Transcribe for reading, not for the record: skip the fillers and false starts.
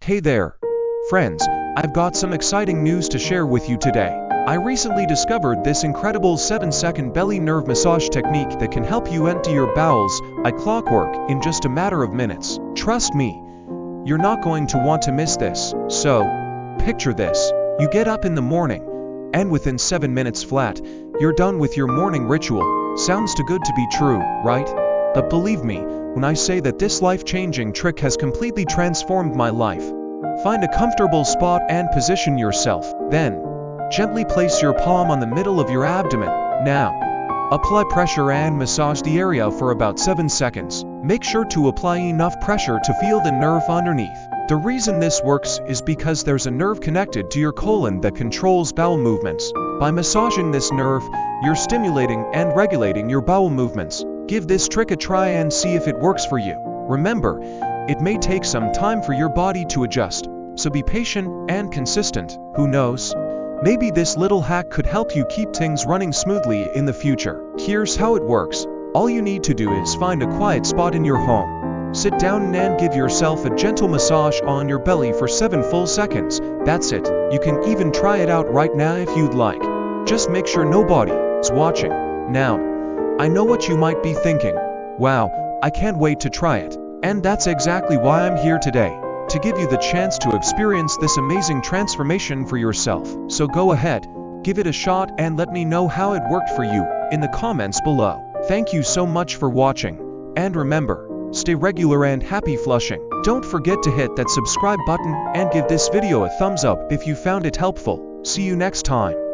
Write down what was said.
Hey there, friends, I've got some exciting news to share with you today. I recently discovered this incredible 7-second belly nerve massage technique that can help you empty your bowels by clockwork in just a matter of minutes. Trust me, you're not going to want to miss this. So, picture this. You get up in the morning, and within 7 minutes flat, you're done with your morning ritual. Sounds too good to be true, right? But believe me, when I say that this life-changing trick has completely transformed my life. Find a comfortable spot and position yourself. Then, gently place your palm on the middle of your abdomen. Now, apply pressure and massage the area for about 7 seconds. Make sure to apply enough pressure to feel the nerve underneath. The reason this works is because there's a nerve connected to your colon that controls bowel movements. By massaging this nerve, you're stimulating and regulating your bowel movements. Give this trick a try and see if it works for you. Remember, it may take some time for your body to adjust, so be patient and consistent. Who knows? Maybe this little hack could help you keep things running smoothly in the future. Here's how it works. All you need to do is find a quiet spot in your home. Sit down and give yourself a gentle massage on your belly for 7 full seconds. That's it. You can even try it out right now if you'd like. Just make sure nobody's watching. Now, I know what you might be thinking. Wow, I can't wait to try it. And that's exactly why I'm here today, to give you the chance to experience this amazing transformation for yourself. So go ahead, give it a shot and let me know how it worked for you in the comments below. Thank you so much for watching. And remember, stay regular and happy flushing. Don't forget to hit that subscribe button and give this video a thumbs up if you found it helpful. See you next time.